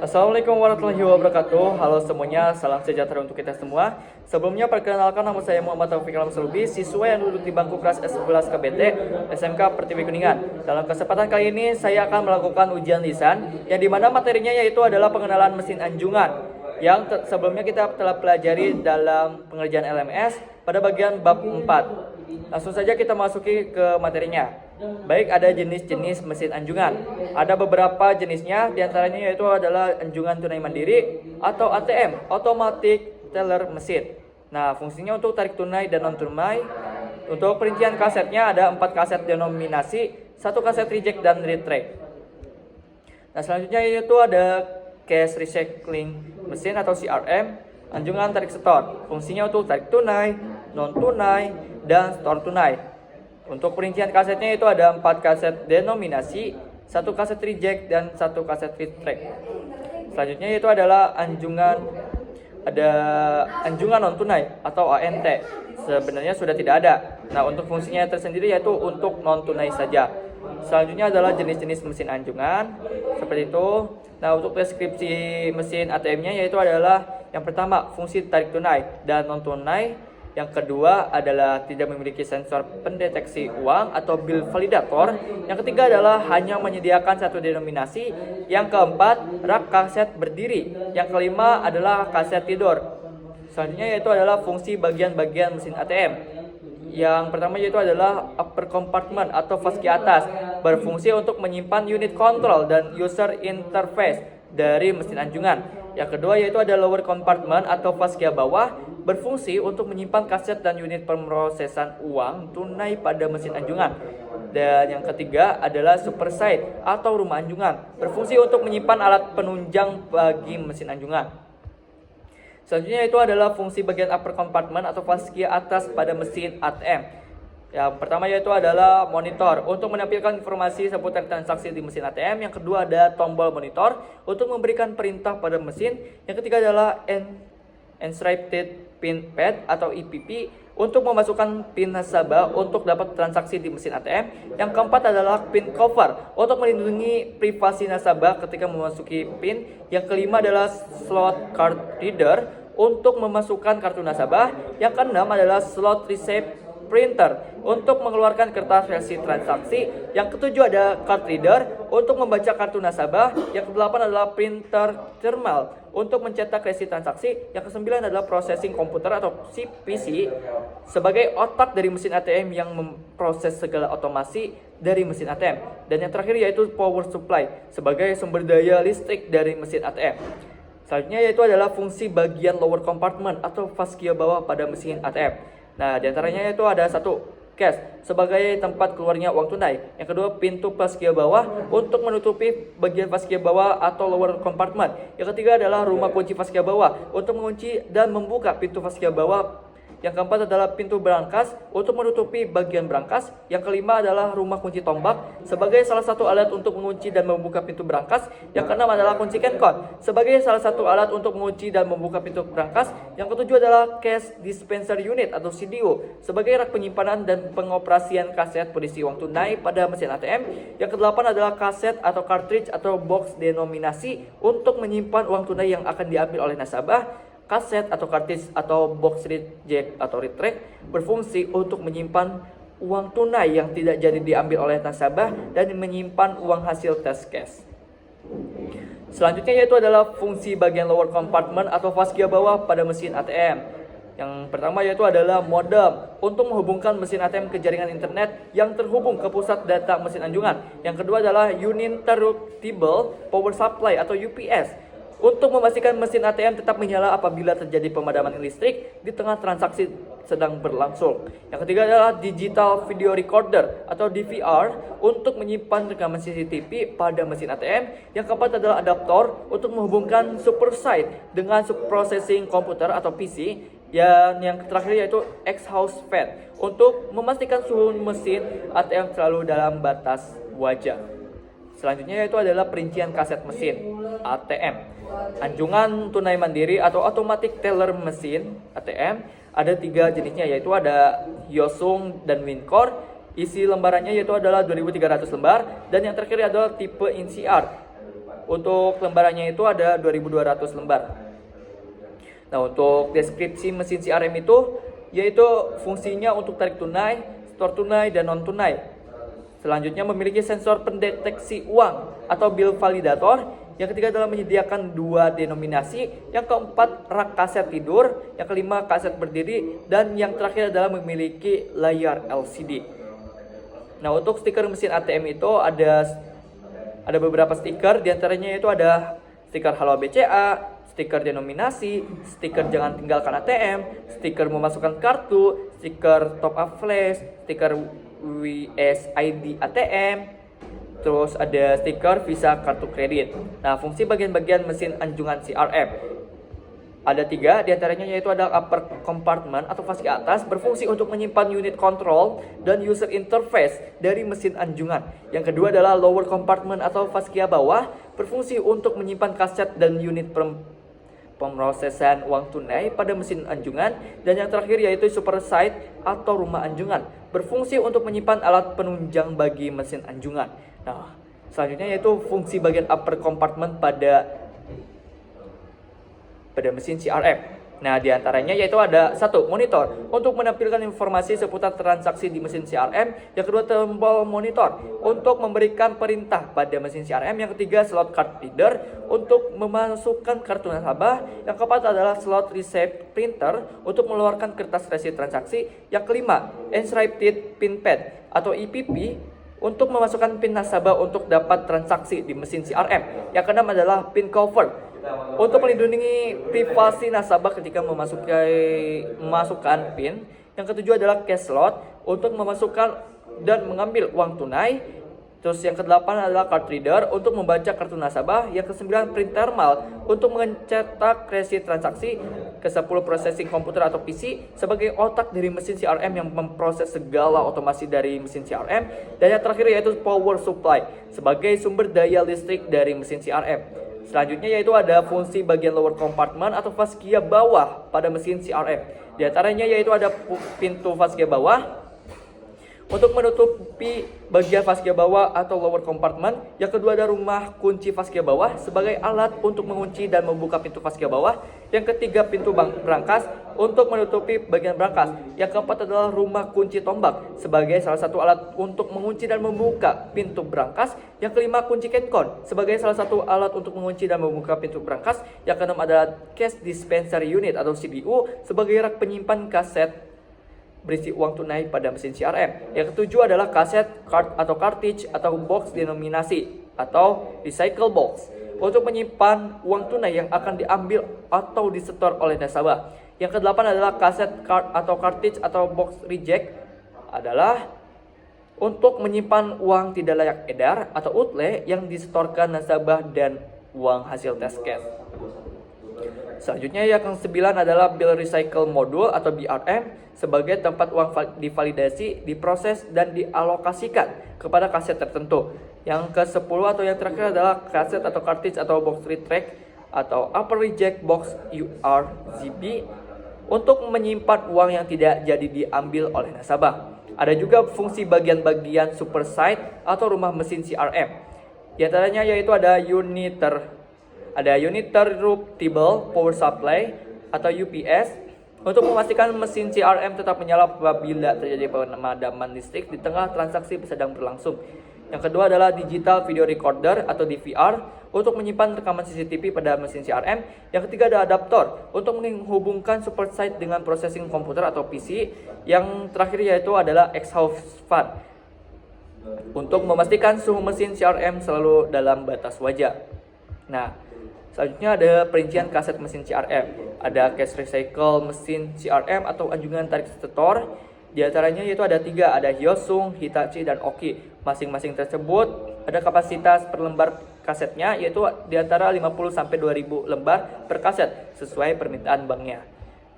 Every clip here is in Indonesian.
Assalamualaikum warahmatullahi wabarakatuh. Halo semuanya, salam sejahtera untuk kita semua. Sebelumnya perkenalkan, nama saya Muhammad Taufik Al-Maslubi, siswa yang duduk di bangku kelas S11 KBT SMK Pertiwi Kuningan. Dalam kesempatan kali ini saya akan melakukan ujian lisan yang dimana materinya yaitu adalah pengenalan mesin anjungan yang sebelumnya kita telah pelajari dalam pengerjaan LMS pada bagian bab 4. Langsung saja kita masuki ke materinya. Baik, ada jenis-jenis mesin anjungan. Ada beberapa jenisnya, diantaranya yaitu adalah anjungan tunai mandiri atau ATM, Automatic Teller Machine. Nah, fungsinya untuk tarik tunai dan non tunai. Untuk perincian kasetnya ada 4 kaset denominasi, 1 kaset reject dan retract. Nah, selanjutnya yaitu ada Cash Recycling Machine atau CRM, anjungan tarik setor. Fungsinya untuk tarik tunai, non tunai, dan store tunai. Untuk perincian kasetnya itu ada 4 kaset denominasi, 1 kaset reject, dan 1 kaset retract. Selanjutnya itu adalah anjungan non tunai atau ANT. Sebenarnya sudah tidak ada. Nah, untuk fungsinya tersendiri yaitu untuk non tunai saja. Selanjutnya adalah jenis-jenis mesin anjungan seperti itu. Nah, untuk deskripsi mesin ATM-nya yaitu adalah yang pertama fungsi tarik tunai dan non tunai. Yang kedua adalah tidak memiliki sensor pendeteksi uang atau bill validator. Yang ketiga adalah hanya menyediakan 1 denominasi. Yang keempat, rak kaset berdiri. Yang kelima adalah kaset tidur. Selanjutnya yaitu adalah fungsi bagian-bagian mesin ATM. Yang pertama yaitu adalah upper compartment atau faski atas, berfungsi untuk menyimpan unit control dan user interface dari mesin anjungan. Yang kedua yaitu ada lower compartment atau faskia bawah, berfungsi untuk menyimpan kaset dan unit pemrosesan uang tunai pada mesin anjungan. Dan yang ketiga adalah super side atau rumah anjungan, berfungsi untuk menyimpan alat penunjang bagi mesin anjungan. Selanjutnya itu adalah fungsi bagian upper compartment atau faskia atas pada mesin ATM. Yang pertama yaitu adalah monitor untuk menampilkan informasi seputar transaksi di mesin ATM. Yang kedua ada tombol monitor untuk memberikan perintah pada mesin. Yang ketiga adalah encrypted pin pad atau EPP untuk memasukkan pin nasabah untuk dapat transaksi di mesin ATM. Yang keempat adalah pin cover untuk melindungi privasi nasabah ketika memasuki pin. Yang kelima adalah slot card reader untuk memasukkan kartu nasabah. Yang keenam adalah slot receipt printer untuk mengeluarkan kertas versi transaksi. Yang ketujuh ada card reader untuk membaca kartu nasabah. Yang kedelapan adalah printer thermal untuk mencetak resi transaksi. Yang kesembilan adalah processing komputer atau PC sebagai otak dari mesin ATM yang memproses segala otomasi dari mesin ATM. Dan yang terakhir yaitu power supply sebagai sumber daya listrik dari mesin ATM. Selanjutnya yaitu adalah fungsi bagian lower compartment atau faskia bawah pada mesin ATM. Nah, diantaranya itu ada 1, cash sebagai tempat keluarnya uang tunai. Yang kedua, pintu faskia bawah untuk menutupi bagian faskia bawah atau lower compartment. Yang ketiga adalah rumah kunci faskia bawah untuk mengunci dan membuka pintu faskia bawah. Yang keempat adalah pintu berangkas untuk menutupi bagian berangkas. Yang kelima adalah rumah kunci tombak sebagai salah satu alat untuk mengunci dan membuka pintu berangkas. Yang keenam adalah kunci kencon sebagai salah satu alat untuk mengunci dan membuka pintu berangkas. Yang ketujuh adalah cash dispenser unit atau CDU sebagai rak penyimpanan dan pengoperasian kaset berisi uang tunai pada mesin ATM. Yang kedelapan adalah kaset atau cartridge atau box denominasi untuk menyimpan uang tunai yang akan diambil oleh nasabah. Kaset atau cartridge atau box reject atau retract berfungsi untuk menyimpan uang tunai yang tidak jadi diambil oleh nasabah dan menyimpan uang hasil tes cash. Selanjutnya yaitu adalah fungsi bagian lower compartment atau faskia bawah pada mesin ATM. Yang pertama yaitu adalah modem untuk menghubungkan mesin ATM ke jaringan internet yang terhubung ke pusat data mesin anjungan. Yang kedua adalah uninterruptible power supply atau UPS untuk memastikan mesin ATM tetap menyala apabila terjadi pemadaman listrik di tengah transaksi sedang berlangsung. Yang ketiga adalah digital video recorder atau DVR untuk menyimpan rekaman CCTV pada mesin ATM. Yang keempat adalah adaptor untuk menghubungkan supersite dengan processing komputer atau PC. Yang terakhir yaitu exhaust fan untuk memastikan suhu mesin ATM selalu dalam batas wajar. Selanjutnya yaitu adalah perincian kaset mesin ATM. Anjungan tunai mandiri atau automatic teller mesin ATM ada 3 jenisnya, yaitu ada Hyosung dan Wincor. Isi lembarannya yaitu adalah 2.300 lembar. Dan yang terakhir adalah tipe NCR Untuk lembarannya itu ada 2.200 lembar. Nah, untuk deskripsi mesin CRM itu yaitu fungsinya untuk tarik tunai, store tunai, dan non tunai. Selanjutnya memiliki sensor pendeteksi uang atau bill validator. Yang ketiga adalah menyediakan 2 denominasi. Yang keempat rak kaset tidur. Yang kelima kaset berdiri. Dan yang terakhir adalah memiliki layar LCD. Nah, untuk stiker mesin ATM itu ada beberapa stiker. Di antaranya itu ada stiker Halo BCA, stiker denominasi, stiker jangan tinggalkan ATM, stiker memasukkan kartu, stiker top up flash, stiker WSID ATM, terus ada stiker visa kartu kredit. Nah, fungsi bagian-bagian mesin anjungan CRM ada 3, diantaranya yaitu ada upper compartment atau fasi atas, berfungsi untuk menyimpan unit control dan user interface dari mesin anjungan. Yang kedua adalah lower compartment atau fascia bawah, berfungsi untuk menyimpan kaset dan unit pemrosesan uang tunai pada mesin anjungan. Dan yang terakhir yaitu super site atau rumah anjungan, berfungsi untuk menyimpan alat penunjang bagi mesin anjungan. Nah, selanjutnya yaitu fungsi bagian upper compartment pada mesin CRM. Nah, diantaranya yaitu ada 1. Monitor untuk menampilkan informasi seputar transaksi di mesin CRM. Yang kedua, tombol monitor untuk memberikan perintah pada mesin CRM. Yang ketiga, slot card reader untuk memasukkan kartu nasabah. Yang keempat adalah slot receipt printer untuk mengeluarkan kertas resit transaksi. Yang kelima, encrypted pin pad atau EPP untuk memasukkan PIN nasabah untuk dapat transaksi di mesin CRM. Yang keenam adalah PIN cover untuk melindungi privasi nasabah ketika memasukkan PIN. Yang ketujuh adalah cash slot untuk memasukkan dan mengambil uang tunai. Terus yang kedelapan adalah card reader untuk membaca kartu nasabah. Yang kesembilan print terminal untuk mencetak resit transaksi. Ke-10 processing komputer atau PC sebagai otak dari mesin CRM yang memproses segala otomasi dari mesin CRM. Dan yang terakhir yaitu power supply sebagai sumber daya listrik dari mesin CRM. Selanjutnya yaitu ada fungsi bagian lower compartment atau fascia bawah pada mesin CRM. Di antaranya yaitu ada pintu fascia bawah untuk menutupi bagian fascia bawah atau lower compartment. Yang kedua ada rumah kunci fascia bawah sebagai alat untuk mengunci dan membuka pintu fascia bawah. Yang ketiga pintu brankas untuk menutupi bagian brankas. Yang keempat adalah rumah kunci tombak sebagai salah satu alat untuk mengunci dan membuka pintu brankas. Yang kelima kunci kencon sebagai salah satu alat untuk mengunci dan membuka pintu brankas. Yang keenam adalah cash dispenser unit atau CDU sebagai rak penyimpan kaset berisi uang tunai pada mesin CRM. Yang ketujuh adalah kaset, card atau cartridge atau box denominasi atau recycle box untuk menyimpan uang tunai yang akan diambil atau disetor oleh nasabah. Yang kedelapan adalah kaset, card atau cartridge atau box reject adalah untuk menyimpan uang tidak layak edar atau outlay yang disetorkan nasabah dan uang hasil tes cash. Selanjutnya yang ke-9 adalah bill recycle module atau BRM sebagai tempat uang divalidasi, diproses, dan dialokasikan kepada kaset tertentu. Yang ke-10 atau yang terakhir adalah kaset atau cartridge atau box retract atau upper reject box URZB untuk menyimpan uang yang tidak jadi diambil oleh nasabah. Ada juga fungsi bagian-bagian super site atau rumah mesin CRM. Di antaranya yaitu ada uninterruptible power supply atau UPS untuk memastikan mesin CRM tetap menyala apabila terjadi pemadaman listrik di tengah transaksi sedang berlangsung. Yang kedua adalah digital video recorder atau DVR untuk menyimpan rekaman CCTV pada mesin CRM. Yang ketiga ada adaptor untuk menghubungkan support site dengan processing komputer atau PC. Yang terakhir yaitu adalah exhaust fan untuk memastikan suhu mesin CRM selalu dalam batas wajar. Nah, selanjutnya ada perincian kaset mesin CRM. Ada cash recycle mesin CRM atau anjungan tarik setor. Di antaranya yaitu ada 3, ada Hyosung, Hitachi, dan Oki. Masing-masing tersebut ada kapasitas per lembar kasetnya yaitu di antara 50 sampai 2000 lembar per kaset sesuai permintaan banknya.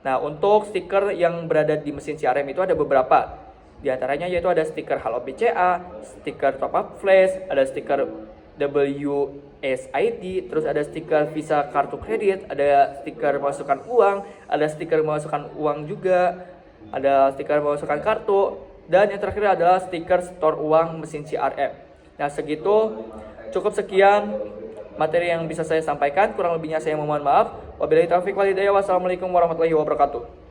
Nah, untuk stiker yang berada di mesin CRM itu ada beberapa. Di antaranya yaitu ada stiker Halo BCA, stiker top up flash, ada stiker WSID, terus ada stiker visa kartu kredit, ada stiker memasukkan uang, ada stiker memasukkan uang juga, ada stiker memasukkan kartu, dan yang terakhir adalah stiker store uang mesin CRM. Nah, cukup sekian materi yang bisa saya sampaikan. Kurang lebihnya saya mohon maaf. Wabillahi taufiq wal hidayah. Wassalamualaikum warahmatullahi wabarakatuh.